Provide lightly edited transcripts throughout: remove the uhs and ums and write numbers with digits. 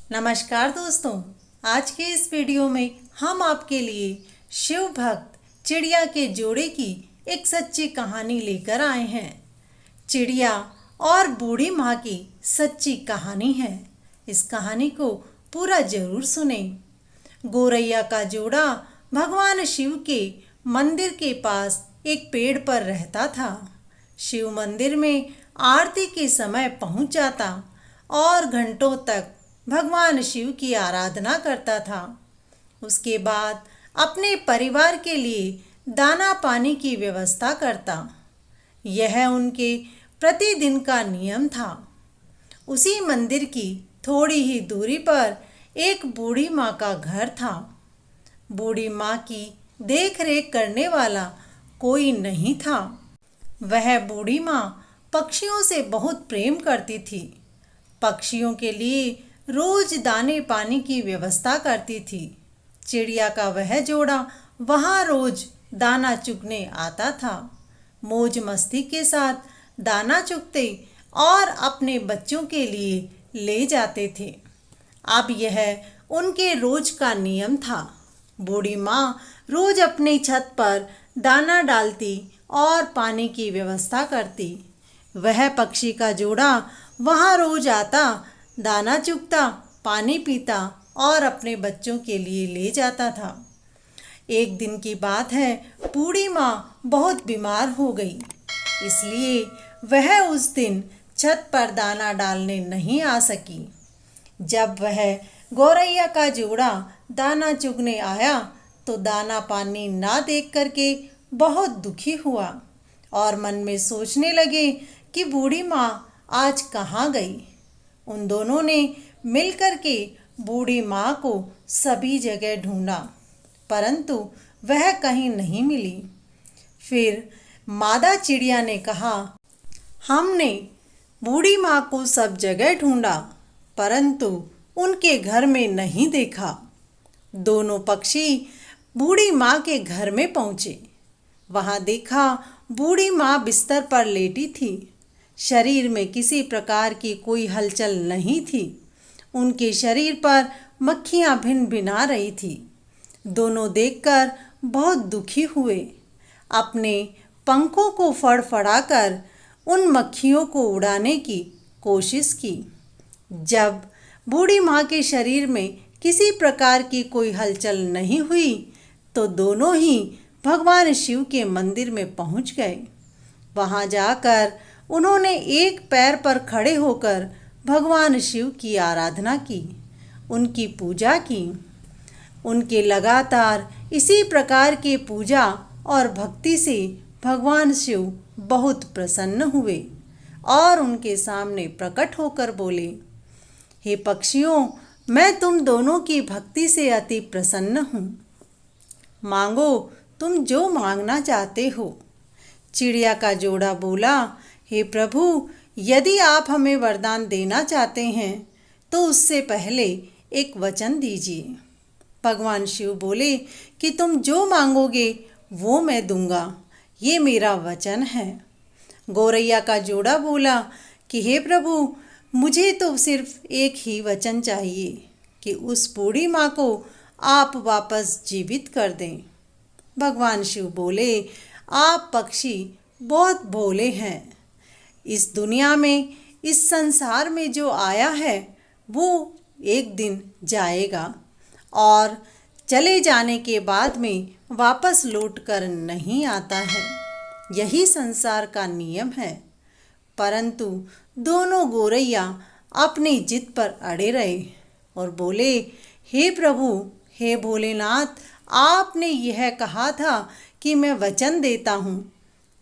नमस्कार दोस्तों, आज के इस वीडियो में हम आपके लिए शिव भक्त चिड़िया के जोड़े की एक सच्ची कहानी लेकर आए हैं। चिड़िया और बूढ़ी माँ की सच्ची कहानी है। इस कहानी को पूरा जरूर सुने। गौरैया का जोड़ा भगवान शिव के मंदिर के पास एक पेड़ पर रहता था। शिव मंदिर में आरती के समय पहुंच जाता और घंटों तक भगवान शिव की आराधना करता था। उसके बाद अपने परिवार के लिए दाना पानी की व्यवस्था करता। यह उनके प्रतिदिन का नियम था। उसी मंदिर की थोड़ी ही दूरी पर एक बूढ़ी माँ का घर था। बूढ़ी माँ की देख रेख करने वाला कोई नहीं था। वह बूढ़ी माँ पक्षियों से बहुत प्रेम करती थी। पक्षियों के लिए रोज दाने पानी की व्यवस्था करती थी। चिड़िया का वह जोड़ा वहाँ रोज दाना चुगने आता था। मौज मस्ती के साथ दाना चुगते और अपने बच्चों के लिए ले जाते थे। अब यह उनके रोज का नियम था। बूढ़ी माँ रोज अपनी छत पर दाना डालती और पानी की व्यवस्था करती। वह पक्षी का जोड़ा वहाँ रोज आता, दाना चुगता, पानी पीता और अपने बच्चों के लिए ले जाता था। एक दिन की बात है, बूढ़ी माँ बहुत बीमार हो गई, इसलिए वह उस दिन छत पर दाना डालने नहीं आ सकी। जब वह गौरैया का जोड़ा दाना चुगने आया तो दाना पानी ना देख करके बहुत दुखी हुआ और मन में सोचने लगे कि बूढ़ी माँ आज कहाँ गई। उन दोनों ने मिलकर के बूढ़ी माँ को सभी जगह ढूंढा, परंतु वह कहीं नहीं मिली। फिर मादा चिड़िया ने कहा, हमने बूढ़ी माँ को सब जगह ढूंढा, परंतु उनके घर में नहीं देखा। दोनों पक्षी बूढ़ी माँ के घर में पहुँचे। वहाँ देखा बूढ़ी माँ बिस्तर पर लेटी थी। शरीर में किसी प्रकार की कोई हलचल नहीं थी। उनके शरीर पर मक्खियाँ भिन भिना रही थी। दोनों देखकर बहुत दुखी हुए। अपने पंखों को फड़फड़ाकर उन मक्खियों को उड़ाने की कोशिश की। जब बूढ़ी माँ के शरीर में किसी प्रकार की कोई हलचल नहीं हुई तो दोनों ही भगवान शिव के मंदिर में पहुँच गए। वहाँ जाकर उन्होंने एक पैर पर खड़े होकर भगवान शिव की आराधना की, उनकी पूजा की। उनके लगातार इसी प्रकार के पूजा और भक्ति से भगवान शिव बहुत प्रसन्न हुए और उनके सामने प्रकट होकर बोले, हे पक्षियों, मैं तुम दोनों की भक्ति से अति प्रसन्न हूँ। मांगो तुम जो मांगना चाहते हो। चिड़िया का जोड़ा बोला, हे प्रभु, यदि आप हमें वरदान देना चाहते हैं तो उससे पहले एक वचन दीजिए। भगवान शिव बोले कि तुम जो मांगोगे वो मैं दूंगा, ये मेरा वचन है। गौरैया का जोड़ा बोला कि हे प्रभु, मुझे तो सिर्फ एक ही वचन चाहिए कि उस बूढ़ी माँ को आप वापस जीवित कर दें। भगवान शिव बोले, आप पक्षी बहुत भोले हैं। इस दुनिया में, इस संसार में जो आया है वो एक दिन जाएगा और चले जाने के बाद में वापस लौट कर नहीं आता है। यही संसार का नियम है। परंतु दोनों गौरैया अपनी जिद पर अड़े रहे और बोले, हे प्रभु, हे भोलेनाथ, आपने यह कहा था कि मैं वचन देता हूँ,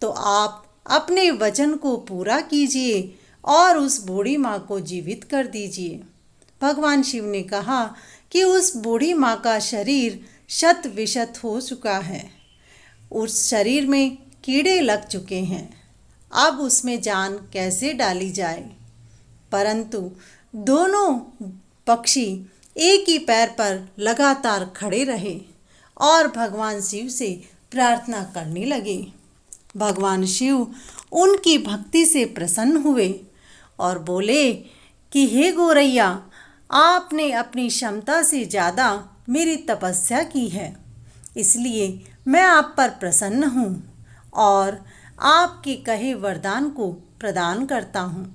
तो आप अपने वचन को पूरा कीजिए और उस बूढ़ी माँ को जीवित कर दीजिए। भगवान शिव ने कहा कि उस बूढ़ी माँ का शरीर शत विशत हो चुका है। उस शरीर में कीड़े लग चुके हैं। अब उसमें जान कैसे डाली जाए। परंतु दोनों पक्षी एक ही पैर पर लगातार खड़े रहे और भगवान शिव से प्रार्थना करने लगे। भगवान शिव उनकी भक्ति से प्रसन्न हुए और बोले कि हे गौरैया, आपने अपनी क्षमता से ज़्यादा मेरी तपस्या की है, इसलिए मैं आप पर प्रसन्न हूँ और आपके कहे वरदान को प्रदान करता हूँ।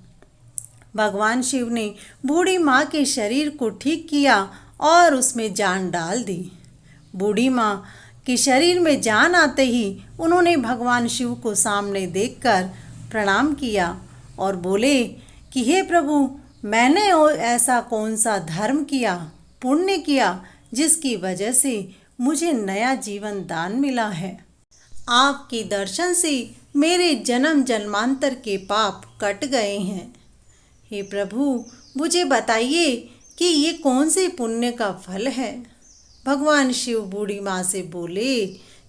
भगवान शिव ने बूढ़ी माँ के शरीर को ठीक किया और उसमें जान डाल दी। बूढ़ी माँ के शरीर में जान आते ही उन्होंने भगवान शिव को सामने देखकर प्रणाम किया और बोले कि हे प्रभु, मैंने ऐसा कौन सा धर्म किया, पुण्य किया, जिसकी वजह से मुझे नया जीवन दान मिला है। आपके दर्शन से मेरे जन्म जन्मांतर के पाप कट गए हैं। हे प्रभु, मुझे बताइए कि ये कौन से पुण्य का फल है। भगवान शिव बूढ़ी माँ से बोले,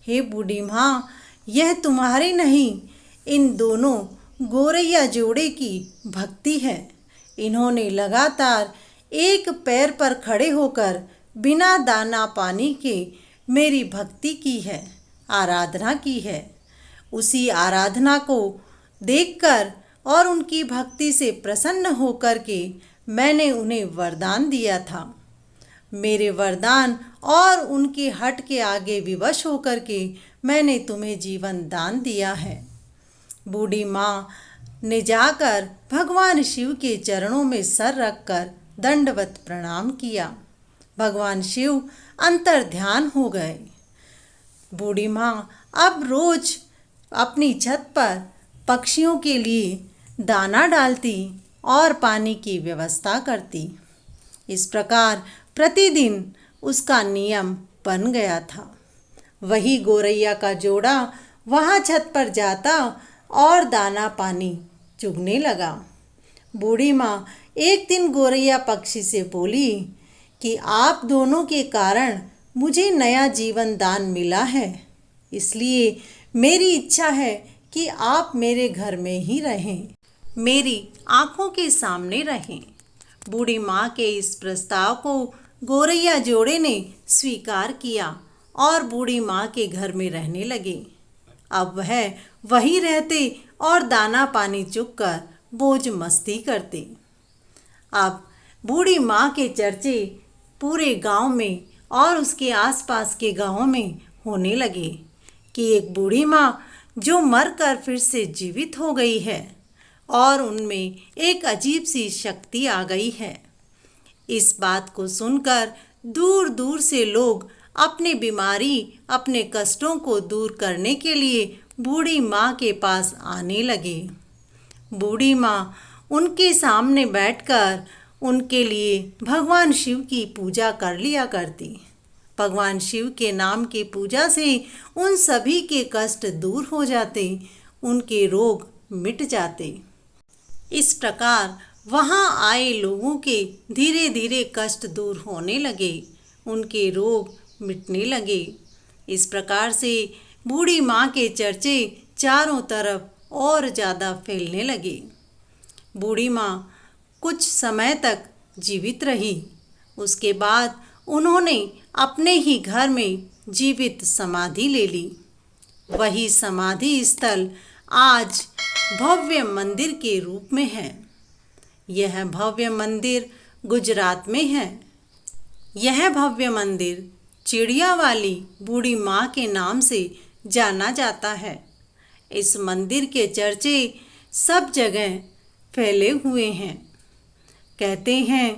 हे बूढ़ी माँ, यह तुम्हारी नहीं, इन दोनों गोरैया जोड़े की भक्ति है। इन्होंने लगातार एक पैर पर खड़े होकर बिना दाना पानी के मेरी भक्ति की है, आराधना की है। उसी आराधना को देखकर और उनकी भक्ति से प्रसन्न होकर के मैंने उन्हें वरदान दिया था। मेरे वरदान और उनके हट के आगे विवश होकर के मैंने तुम्हें जीवन दान दिया है। बूढ़ी माँ ने जाकर भगवान शिव के चरणों में सर रखकर दंडवत प्रणाम किया। भगवान शिव अंतर ध्यान हो गए। बूढ़ी माँ अब रोज अपनी छत पर पक्षियों के लिए दाना डालती और पानी की व्यवस्था करती। इस प्रकार प्रतिदिन उसका नियम बन गया था। वही गोरैया का जोड़ा वहाँ छत पर जाता और दाना पानी चुगने लगा। बूढ़ी माँ एक दिन गोरैया पक्षी से बोली कि आप दोनों के कारण मुझे नया जीवन दान मिला है, इसलिए मेरी इच्छा है कि आप मेरे घर में ही रहें, मेरी आँखों के सामने रहें। बूढ़ी माँ के इस प्रस्ताव को गोरैया जोड़े ने स्वीकार किया और बूढ़ी माँ के घर में रहने लगे। अब वह वहीं रहते और दाना पानी चुगकर मौज मस्ती करते। अब बूढ़ी माँ के चर्चे पूरे गांव में और उसके आसपास के गांवों में होने लगे कि एक बूढ़ी माँ जो मरकर फिर से जीवित हो गई है और उनमें एक अजीब सी शक्ति आ गई है। इस बात को सुनकर दूर दूर से लोग अपनी बीमारी, अपने कष्टों को दूर करने के लिए बूढ़ी माँ के पास आने लगे। बूढ़ी माँ उनके सामने बैठकर उनके लिए भगवान शिव की पूजा कर लिया करती। भगवान शिव के नाम की पूजा से उन सभी के कष्ट दूर हो जाते, उनके रोग मिट जाते। इस प्रकार वहाँ आए लोगों के धीरे धीरे कष्ट दूर होने लगे, उनके रोग मिटने लगे। इस प्रकार से बूढ़ी माँ के चर्चे चारों तरफ और ज़्यादा फैलने लगे। बूढ़ी माँ कुछ समय तक जीवित रही। उसके बाद उन्होंने अपने ही घर में जीवित समाधि ले ली। वही समाधि स्थल आज भव्य मंदिर के रूप में है। यह भव्य मंदिर गुजरात में है। यह भव्य मंदिर चिड़िया वाली बूढ़ी माँ के नाम से जाना जाता है। इस मंदिर के चर्चे सब जगह फैले हुए हैं। कहते हैं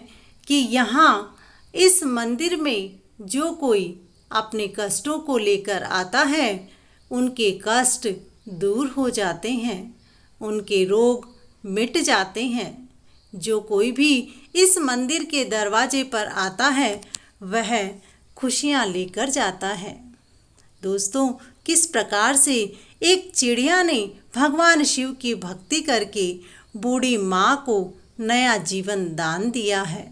कि यहाँ इस मंदिर में जो कोई अपने कष्टों को लेकर आता है, उनके कष्ट दूर हो जाते हैं, उनके रोग मिट जाते हैं। जो कोई भी इस मंदिर के दरवाजे पर आता है, वह खुशियाँ लेकर जाता है। दोस्तों, किस प्रकार से एक चिड़िया ने भगवान शिव की भक्ति करके बूढ़ी माँ को नया जीवन दान दिया है।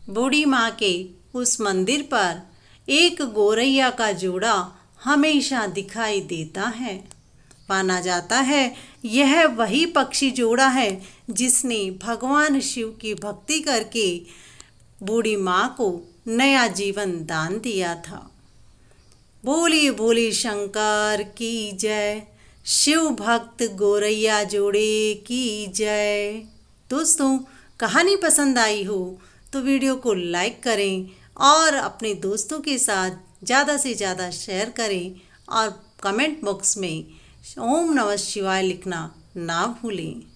बूढ़ी माँ के उस मंदिर पर एक गोरैया का जोड़ा हमेशा दिखाई देता है। माना जाता है यह वही पक्षी जोड़ा है जिसने भगवान शिव की भक्ति करके बूढ़ी माँ को नया जीवन दान दिया था। बोली बोली शंकर की जय, शिव भक्त गोरैया जोड़े की जय। दोस्तों, कहानी पसंद आई हो तो वीडियो को लाइक करें और अपने दोस्तों के साथ ज़्यादा से ज़्यादा शेयर करें और कमेंट बॉक्स में ओम नमः शिवाय लिखना ना भूलें।